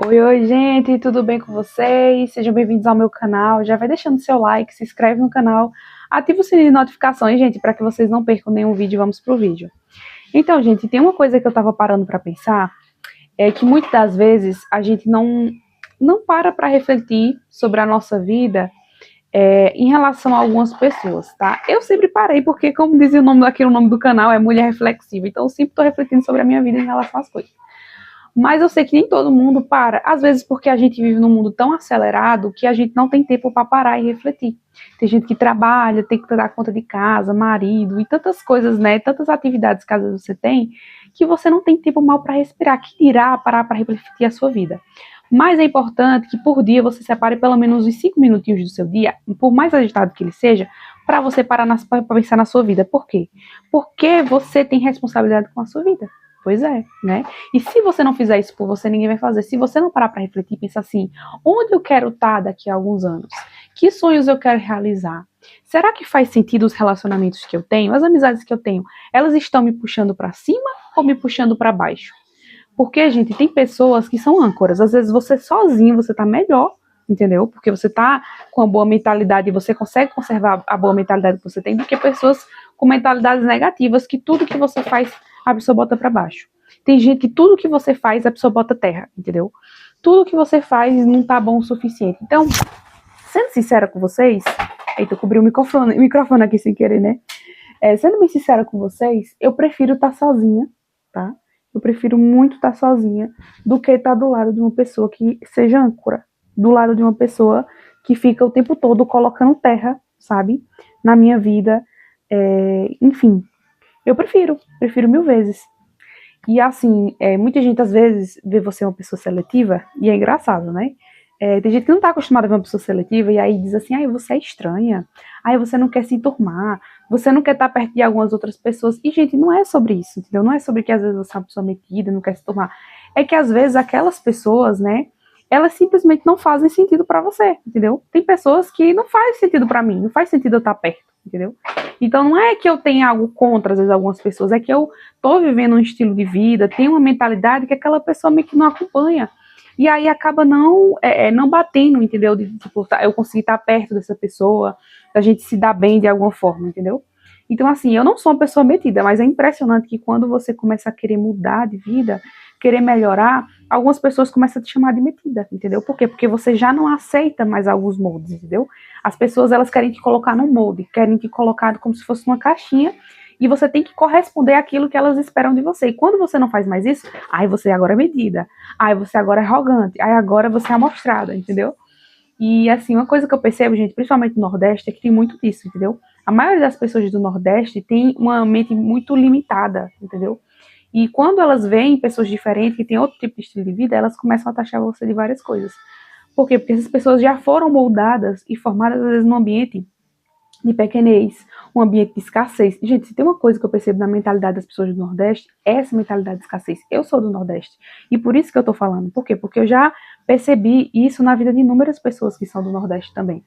Oi, gente, tudo bem com vocês? Sejam bem-vindos ao meu canal. Já vai deixando seu like, se inscreve no canal, ativa o sininho de notificações, gente, para que vocês não percam nenhum vídeo. Vamos pro vídeo. Então, gente, tem uma coisa que eu tava parando para pensar, é que muitas das vezes a gente não para refletir sobre a nossa vida em relação a algumas pessoas, tá? Eu sempre parei, porque como dizia o nome do canal, é Mulher Reflexiva, então eu sempre tô refletindo sobre a minha vida em relação às coisas. Mas eu sei que nem todo mundo para, às vezes porque a gente vive num mundo tão acelerado que a gente não tem tempo para parar e refletir. Tem gente que trabalha, tem que dar conta de casa, marido e tantas coisas, né? Tantas atividades que às vezes você tem, que você não tem tempo mal para respirar, que irá parar para refletir a sua vida. Mas é importante que por dia você separe pelo menos uns 5 minutinhos do seu dia, por mais agitado que ele seja, para você parar para pensar na sua vida. Por quê? Porque você tem responsabilidade com a sua vida. Pois é, né? E se você não fizer isso por você, ninguém vai fazer. Se você não parar para refletir, pensar assim, onde eu quero estar daqui a alguns anos? Que sonhos eu quero realizar? Será que faz sentido os relacionamentos que eu tenho, as amizades que eu tenho? Elas estão me puxando para cima ou me puxando para baixo? Porque, gente, tem pessoas que são âncoras. Às vezes você sozinho, você tá melhor, entendeu? Porque você tá com uma boa mentalidade e você consegue conservar a boa mentalidade que você tem, do que pessoas com mentalidades negativas, que tudo que você faz, a pessoa bota pra baixo. Tem gente que tudo que você faz, a pessoa bota terra, entendeu? Tudo que você faz não tá bom o suficiente. Então, sendo sincera com vocês, eita, eu cobri o microfone aqui sem querer, né? Sendo bem sincera com vocês, eu prefiro estar sozinha, tá? Eu prefiro muito estar sozinha do que estar do lado de uma pessoa que seja âncora, do lado de uma pessoa que fica o tempo todo colocando terra, sabe, na minha vida. Enfim, eu prefiro mil vezes. E assim, muita gente às vezes vê você uma pessoa seletiva, e é engraçado, né? Tem gente que não tá acostumada a ver uma pessoa seletiva, e aí diz assim, ai, você é estranha, ai, você não quer se enturmar, você não quer estar perto de algumas outras pessoas. E, gente, não é sobre isso, entendeu? Não é sobre que às vezes você é uma pessoa metida, não quer se enturmar. É que às vezes aquelas pessoas, né, elas simplesmente não fazem sentido pra você, entendeu? Tem pessoas que não faz sentido pra mim, não faz sentido eu estar perto, entendeu? Então não é que eu tenha algo contra, às vezes, algumas pessoas, é que eu tô vivendo um estilo de vida, tenho uma mentalidade que aquela pessoa meio que não acompanha. E aí acaba não batendo, entendeu? Tipo, eu conseguir estar perto dessa pessoa, da gente se dar bem de alguma forma, entendeu? Então, assim, eu não sou uma pessoa metida, mas é impressionante que quando você começa a querer mudar de vida, querer melhorar, algumas pessoas começam a te chamar de metida, entendeu? Por quê? Porque você já não aceita mais alguns moldes, entendeu? As pessoas, elas querem te colocar num molde, querem te colocar como se fosse uma caixinha, e você tem que corresponder àquilo que elas esperam de você. E quando você não faz mais isso, aí você agora é medida, aí você agora é arrogante, aí agora você é amostrada, entendeu? E assim, uma coisa que eu percebo, gente, principalmente no Nordeste, é que tem muito disso, entendeu? A maioria das pessoas do Nordeste tem uma mente muito limitada, entendeu? E quando elas veem pessoas diferentes, que têm outro tipo de estilo de vida, elas começam a taxar você de várias coisas. Por quê? Porque essas pessoas já foram moldadas e formadas, às vezes, num ambiente de pequenez, um ambiente de escassez. Gente, se tem uma coisa que eu percebo na mentalidade das pessoas do Nordeste, é essa mentalidade de escassez. Eu sou do Nordeste, e por isso que eu tô falando. Por quê? Porque eu já percebi isso na vida de inúmeras pessoas que são do Nordeste também.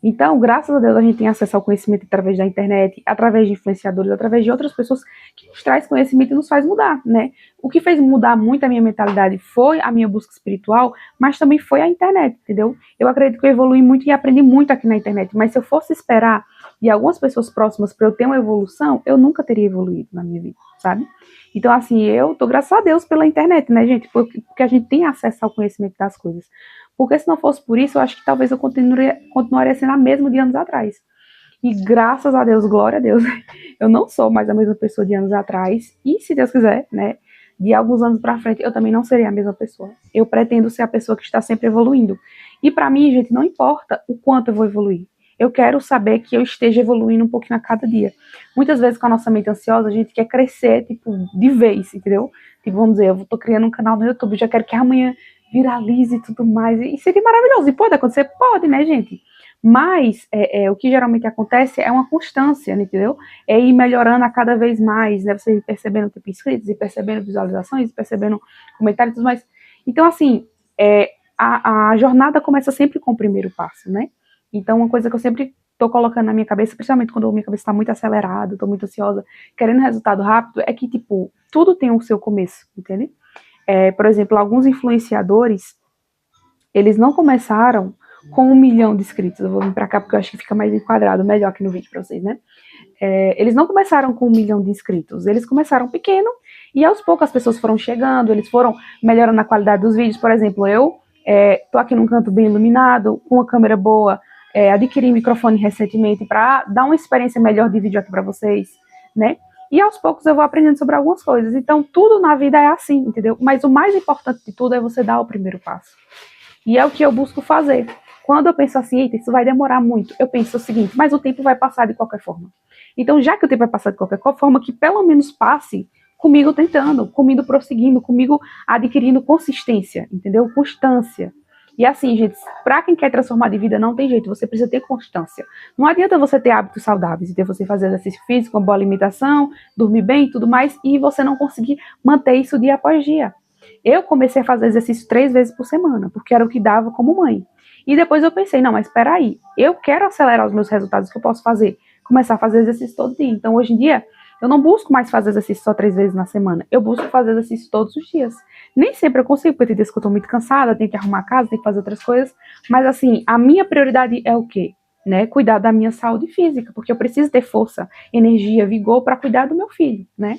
Então, graças a Deus, a gente tem acesso ao conhecimento através da internet, através de influenciadores, através de outras pessoas que nos traz conhecimento e nos faz mudar, né? O que fez mudar muito a minha mentalidade foi a minha busca espiritual, mas também foi a internet, entendeu? Eu acredito que eu evolui muito e aprendi muito aqui na internet, mas se eu fosse esperar de algumas pessoas próximas para eu ter uma evolução, eu nunca teria evoluído na minha vida, sabe? Então, assim, eu tô graças a Deus pela internet, né, gente? Porque a gente tem acesso ao conhecimento das coisas. Porque se não fosse por isso, eu acho que talvez eu continuaria sendo a mesma de anos atrás. E graças a Deus, glória a Deus, eu não sou mais a mesma pessoa de anos atrás. E se Deus quiser, né, de alguns anos pra frente, eu também não serei a mesma pessoa. Eu pretendo ser a pessoa que está sempre evoluindo. E pra mim, gente, não importa o quanto eu vou evoluir. Eu quero saber que eu esteja evoluindo um pouquinho a cada dia. Muitas vezes com a nossa mente ansiosa, a gente quer crescer, tipo, de vez, entendeu? Tipo, vamos dizer, eu tô criando um canal no YouTube, já quero que amanhã viralize e tudo mais. E seria maravilhoso. E pode acontecer? Pode, né, gente? Mas o que geralmente acontece é uma constância, né, entendeu? É ir melhorando a cada vez mais, né? Você ir percebendo tipo inscritos, ir percebendo visualizações, ir percebendo comentários e tudo mais. Então, assim, a jornada começa sempre com o primeiro passo, né? Então, uma coisa que eu sempre tô colocando na minha cabeça, principalmente quando a minha cabeça tá muito acelerada, tô muito ansiosa, querendo resultado rápido, é que, tipo, tudo tem o seu começo, entende? Por exemplo, alguns influenciadores eles não começaram com 1 milhão de inscritos. Eu vou vir pra cá porque eu acho que fica mais enquadrado, melhor aqui no vídeo pra vocês, né? Eles não começaram com 1 milhão de inscritos, eles começaram pequeno e aos poucos as pessoas foram chegando, eles foram melhorando a qualidade dos vídeos. Por exemplo, eu tô aqui num canto bem iluminado, com uma câmera boa, adquiri microfone recentemente para dar uma experiência melhor de vídeo aqui para vocês, né? E aos poucos eu vou aprendendo sobre algumas coisas. Então tudo na vida é assim, entendeu? Mas o mais importante de tudo é você dar o primeiro passo. E é o que eu busco fazer. Quando eu penso assim, eita, isso vai demorar muito, eu penso o seguinte, mas o tempo vai passar de qualquer forma. Então, já que o tempo vai passar de qualquer forma, que pelo menos passe comigo tentando, comigo prosseguindo, comigo adquirindo consistência, entendeu? Constância. E assim, gente, pra quem quer transformar de vida, não tem jeito, você precisa ter constância. Não adianta você ter hábitos saudáveis, e ter você fazer exercício físico, uma boa alimentação, dormir bem e tudo mais, e você não conseguir manter isso dia após dia. Eu comecei a fazer exercício 3 vezes por semana, porque era o que dava como mãe. E depois eu pensei, não, mas espera aí, eu quero acelerar os meus resultados, o que eu posso fazer? Começar a fazer exercício todo dia. Então, hoje em dia, eu não busco mais fazer exercício só 3 vezes na semana. Eu busco fazer exercício todos os dias. Nem sempre eu consigo, porque tem dias que eu tô muito cansada, tenho que arrumar a casa, tenho que fazer outras coisas. Mas, assim, a minha prioridade é o quê? Né? Cuidar da minha saúde física, porque eu preciso ter força, energia, vigor para cuidar do meu filho, né?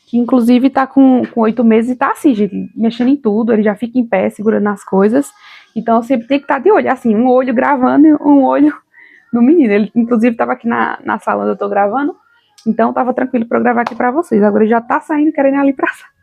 Que, inclusive, tá com 8 meses e tá assim, gente, mexendo em tudo. Ele já fica em pé, segurando as coisas. Então, eu sempre tenho que estar de olho, assim, um olho gravando e um olho no menino. Ele, inclusive, estava aqui na sala onde eu tô gravando, então tava tranquilo para eu gravar aqui para vocês. Agora ele já tá saindo, querendo ir ali pra sala.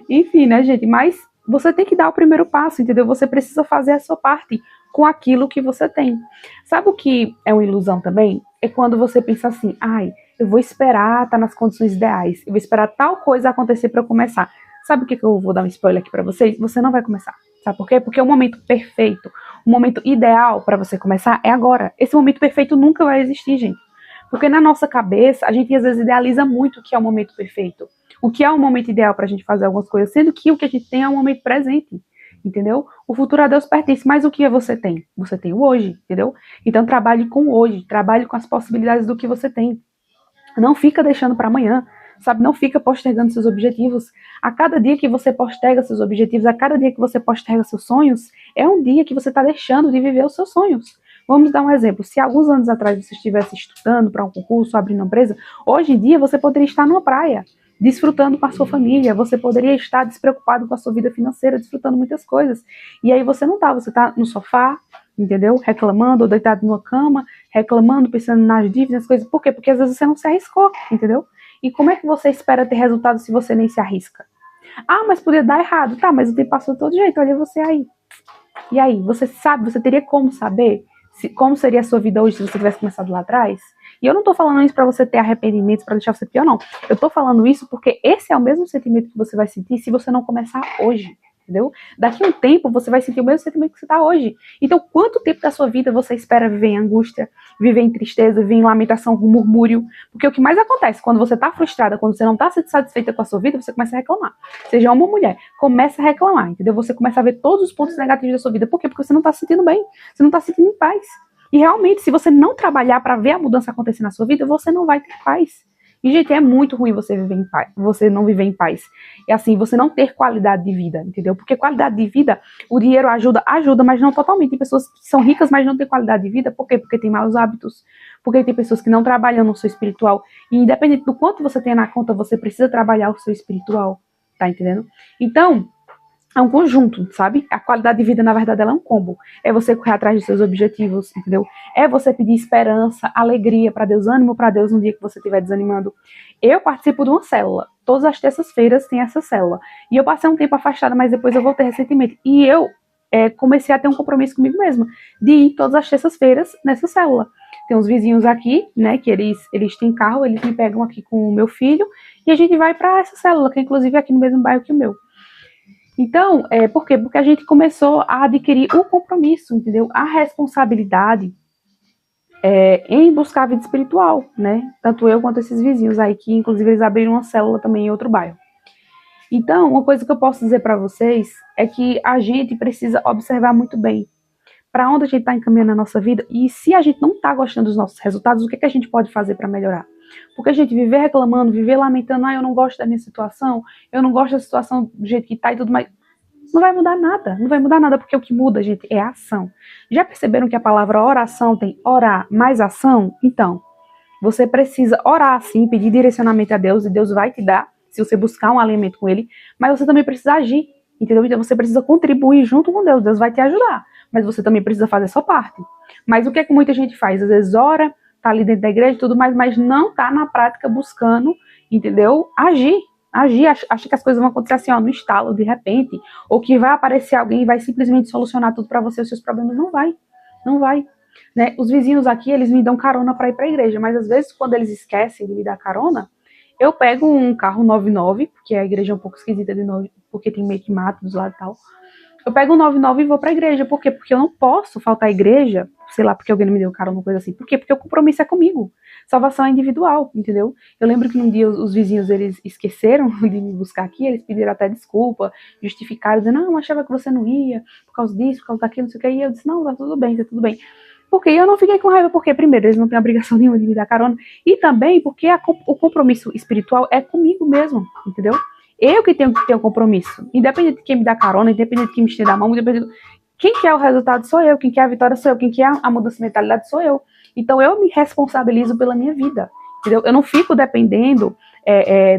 Enfim, né, gente? Mas você tem que dar o primeiro passo, entendeu? Você precisa fazer a sua parte com aquilo que você tem. Sabe o que é uma ilusão também? É quando você pensa assim, ai, eu vou esperar estar nas condições ideais, eu vou esperar tal coisa acontecer para eu começar. Sabe o que eu vou dar um spoiler aqui para vocês? Você não vai começar. Sabe por quê? Porque o momento perfeito, o momento ideal para você começar é agora. Esse momento perfeito nunca vai existir, gente. Porque na nossa cabeça, a gente às vezes idealiza muito o que é o momento perfeito. O que é o momento ideal para a gente fazer algumas coisas, sendo que o que a gente tem é o momento presente. Entendeu? O futuro a Deus pertence, mas o que você tem? Você tem o hoje, entendeu? Então trabalhe com o hoje, trabalhe com as possibilidades do que você tem. Não fica deixando para amanhã, sabe? Não fica postergando seus objetivos. A cada dia que você posterga seus objetivos, a cada dia que você posterga seus sonhos, é um dia que você está deixando de viver os seus sonhos. Vamos dar um exemplo. Se alguns anos atrás você estivesse estudando para um concurso, abrindo uma empresa, hoje em dia você poderia estar numa praia, desfrutando com a sua família, você poderia estar despreocupado com a sua vida financeira, desfrutando muitas coisas. E aí você não tá, você tá no sofá, entendeu? Reclamando, ou deitado numa cama, reclamando, pensando nas dívidas, nas coisas. Por quê? Porque às vezes você não se arriscou, entendeu? E como é que você espera ter resultado se você nem se arrisca? Ah, mas podia dar errado. Tá, mas o tempo passou de todo jeito, olha você aí. E aí, você sabe, você teria como saber como seria a sua vida hoje se você tivesse começado lá atrás? E eu não tô falando isso pra você ter arrependimentos, pra deixar você pior, não. Eu tô falando isso porque esse é o mesmo sentimento que você vai sentir se você não começar hoje, entendeu? Daqui a um tempo você vai sentir o mesmo sentimento que você tá hoje. Então, quanto tempo da sua vida você espera viver em angústia, viver em tristeza, viver em lamentação, com murmúrio? Porque o que mais acontece quando você tá frustrada, quando você não tá satisfeita com a sua vida, você começa a reclamar. Seja homem ou mulher, começa a reclamar, entendeu? Você começa a ver todos os pontos negativos da sua vida. Por quê? Porque você não tá se sentindo bem, você não tá se sentindo em paz. E realmente, se você não trabalhar para ver a mudança acontecer na sua vida, você não vai ter paz. E, gente, é muito ruim você viver em paz, você não viver em paz. E assim, você não ter qualidade de vida, entendeu? Porque qualidade de vida, o dinheiro ajuda, mas não totalmente. Tem pessoas que são ricas, mas não têm qualidade de vida. Por quê? Porque tem maus hábitos. Porque tem pessoas que não trabalham no seu espiritual. E independente do quanto você tenha na conta, você precisa trabalhar o seu espiritual. Tá entendendo? Então, é um conjunto, sabe? A qualidade de vida, na verdade, ela é um combo. É você correr atrás dos seus objetivos, entendeu? É você pedir esperança, alegria para Deus, ânimo para Deus no dia que você estiver desanimando. Eu participo de uma célula. Todas as terças-feiras tem essa célula. E eu passei um tempo afastada, mas depois eu voltei recentemente. E eu comecei a ter um compromisso comigo mesma de ir todas as terças-feiras nessa célula. Tem uns vizinhos aqui, né, que eles têm carro, eles me pegam aqui com o meu filho e a gente vai para essa célula, que inclusive é aqui no mesmo bairro que o meu. Então, por quê? Porque a gente começou a adquirir o compromisso, entendeu? A responsabilidade em buscar a vida espiritual, né? Tanto eu quanto esses vizinhos aí, que inclusive eles abriram uma célula também em outro bairro. Então, uma coisa que eu posso dizer para vocês é que a gente precisa observar muito bem para onde a gente está encaminhando a nossa vida e se a gente não está gostando dos nossos resultados, o que a gente pode fazer para melhorar? Porque a gente viver reclamando, viver lamentando, eu não gosto da minha situação, eu não gosto da situação do jeito que tá e tudo mais. Não vai mudar nada, não vai mudar nada, porque o que muda, gente, é a ação. Já perceberam que a palavra oração tem orar mais ação? Então, você precisa orar sim, pedir direcionamento a Deus, e Deus vai te dar, se você buscar um alinhamento com Ele, mas você também precisa agir, entendeu? Então você precisa contribuir junto com Deus, Deus vai te ajudar, mas você também precisa fazer a sua parte. Mas o que é que muita gente faz? Às vezes ora, tá ali dentro da igreja e tudo mais, mas não tá na prática buscando, entendeu? Agir, acha que as coisas vão acontecer assim, ó, no estalo, de repente, ou que vai aparecer alguém e vai simplesmente solucionar tudo pra você, os seus problemas. Não vai, não vai. Né? Os vizinhos aqui, eles me dão carona para ir para a igreja, mas às vezes quando eles esquecem de me dar carona, eu pego um carro 99, porque a igreja é um pouco esquisita de novo, porque tem meio que mato dos lados e tal. Eu pego um 99 e vou para a igreja. Por quê? Porque eu não posso faltar à igreja, sei lá, porque alguém não me deu carona, uma coisa assim. Por quê? Porque o compromisso é comigo. Salvação é individual, entendeu? Eu lembro que um dia os vizinhos, eles esqueceram de me buscar aqui, eles pediram até desculpa, justificaram, dizendo, não, eu achava que você não ia, por causa disso, por causa daquilo, não sei o que. E eu disse, não, tá tudo bem, tá tudo bem. Porque eu não fiquei com raiva, porque, primeiro, eles não têm obrigação nenhuma de me dar carona, e também porque o compromisso espiritual é comigo mesmo, entendeu? Eu que tenho que ter um compromisso, independente de quem me dá carona, independente de quem me estende a mão, independente de... Quem quer o resultado sou eu, quem quer a vitória sou eu, quem quer a mudança de mentalidade sou eu. Então eu me responsabilizo pela minha vida, entendeu? Eu não fico dependendo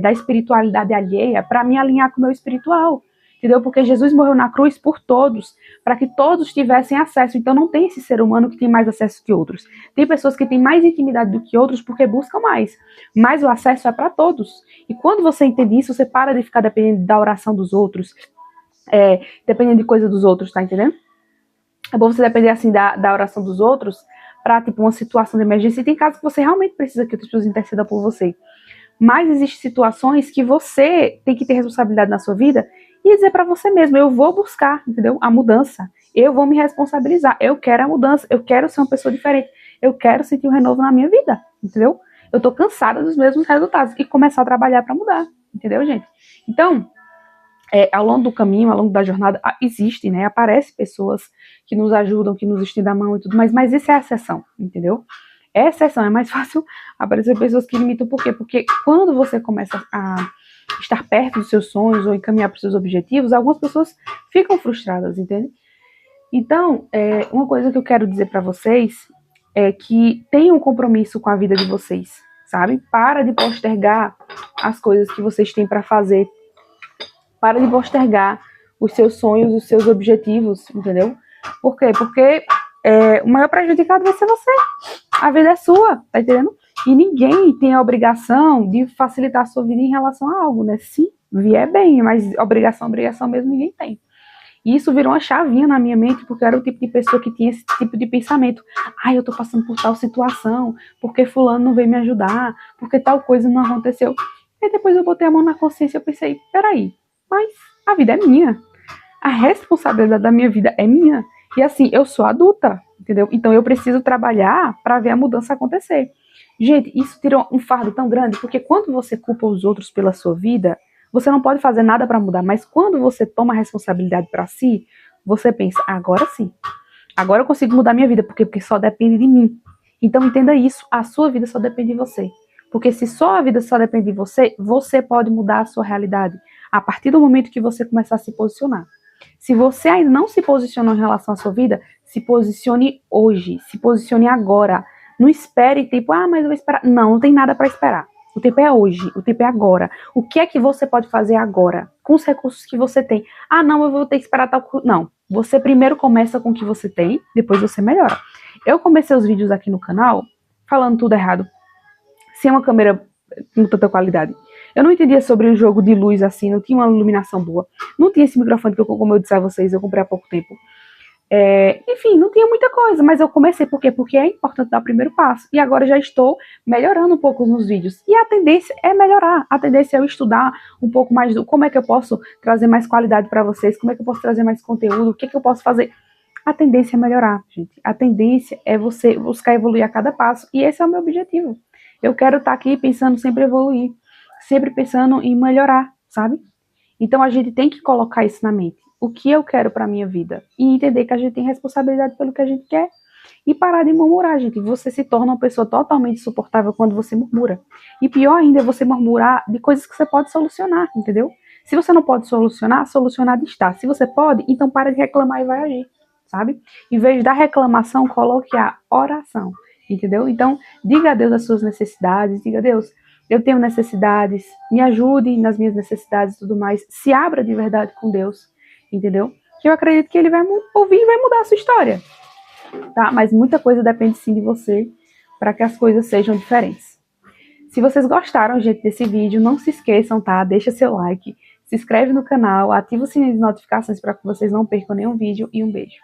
da espiritualidade alheia para me alinhar com o meu espiritual. Entendeu? Porque Jesus morreu na cruz por todos, para que todos tivessem acesso. Então não tem esse ser humano que tem mais acesso que outros. Tem pessoas que têm mais intimidade do que outros porque buscam mais. Mas o acesso é para todos. E quando você entende isso, você para de ficar dependendo da oração dos outros, dependendo de coisa dos outros, tá entendendo? É bom você depender assim da oração dos outros para tipo uma situação de emergência. E tem casos que você realmente precisa que outras pessoas intercedam por você. Mas existem situações que você tem que ter responsabilidade na sua vida e dizer para você mesmo, eu vou buscar, entendeu? A mudança. Eu vou me responsabilizar. Eu quero a mudança. Eu quero ser uma pessoa diferente. Eu quero sentir um renovo na minha vida, entendeu? Eu tô cansada dos mesmos resultados e começar a trabalhar para mudar, entendeu, gente? Então, ao longo do caminho, ao longo da jornada, existe, né? Aparecem pessoas que nos ajudam, que nos estendem a mão e tudo mais, mas isso é a exceção, entendeu? É exceção, é mais fácil aparecer pessoas que limitam. Por quê? Porque quando você começa a estar perto dos seus sonhos ou encaminhar para os seus objetivos, algumas pessoas ficam frustradas, entende? Então, uma coisa que eu quero dizer para vocês é que tenham um compromisso com a vida de vocês, sabe? Para de postergar as coisas que vocês têm para fazer. Para de postergar os seus sonhos, os seus objetivos, entendeu? Por quê? Porque o maior prejudicado vai ser você. A vida é sua, tá entendendo? E ninguém tem a obrigação de facilitar a sua vida em relação a algo, né? Se vier bem, mas obrigação mesmo ninguém tem. E isso virou uma chavinha na minha mente, porque eu era o tipo de pessoa que tinha esse tipo de pensamento. Eu tô passando por tal situação, porque fulano não veio me ajudar, porque tal coisa não aconteceu. E depois eu botei a mão na consciência e eu pensei, peraí, mas a vida é minha. A responsabilidade da minha vida é minha. E assim, eu sou adulta, entendeu? Então eu preciso trabalhar para ver a mudança acontecer. Gente, isso tira um fardo tão grande, porque quando você culpa os outros pela sua vida, você não pode fazer nada para mudar, mas quando você toma a responsabilidade para si, você pensa, agora sim, agora eu consigo mudar minha vida, porque só depende de mim. Então entenda isso, a sua vida só depende de você. Porque se só a vida só depende de você, você pode mudar a sua realidade a partir do momento que você começar a se posicionar. Se você ainda não se posicionou em relação à sua vida, se posicione hoje, se posicione agora. Não espere tipo, mas eu vou esperar. Não tem nada para esperar. O tempo é hoje, o tempo é agora. O que é que você pode fazer agora, com os recursos que você tem? Não, eu vou ter que esperar tal coisa. Não, você primeiro começa com o que você tem, depois você melhora. Eu comecei os vídeos aqui no canal, falando tudo errado, sem uma câmera com tanta qualidade. Eu não entendia sobre o jogo de luz assim, não tinha uma iluminação boa. Não tinha esse microfone que, como eu disse a vocês, eu comprei há pouco tempo. Enfim, não tinha muita coisa, mas eu comecei por quê? Porque é importante dar o primeiro passo. E agora já estou melhorando um pouco nos vídeos. E a tendência é melhorar. A tendência é eu estudar um pouco mais do como é que eu posso trazer mais qualidade para vocês, como é que eu posso trazer mais conteúdo, o que é que eu posso fazer. A tendência é melhorar, gente. A tendência é você buscar evoluir a cada passo. E esse é o meu objetivo. Eu quero estar aqui pensando sempre em evoluir, sempre pensando em melhorar, sabe? Então a gente tem que colocar isso na mente. O que eu quero para minha vida? E entender que a gente tem responsabilidade pelo que a gente quer. E parar de murmurar, gente. Você se torna uma pessoa totalmente insuportável quando você murmura. E pior ainda é você murmurar de coisas que você pode solucionar, entendeu? Se você não pode solucionar, solucionado está. Se você pode, então para de reclamar e vai agir, sabe? Em vez da reclamação, coloque a oração, entendeu? Então, diga a Deus as suas necessidades, diga a Deus, eu tenho necessidades, me ajude nas minhas necessidades e tudo mais. Se abra de verdade com Deus, entendeu? Que eu acredito que Ele vai ouvir e vai mudar a sua história, tá? Mas muita coisa depende sim de você para que as coisas sejam diferentes. Se vocês gostaram, gente, desse vídeo, não se esqueçam, tá? Deixa seu like, se inscreve no canal, ativa o sininho de notificações para que vocês não percam nenhum vídeo e um beijo.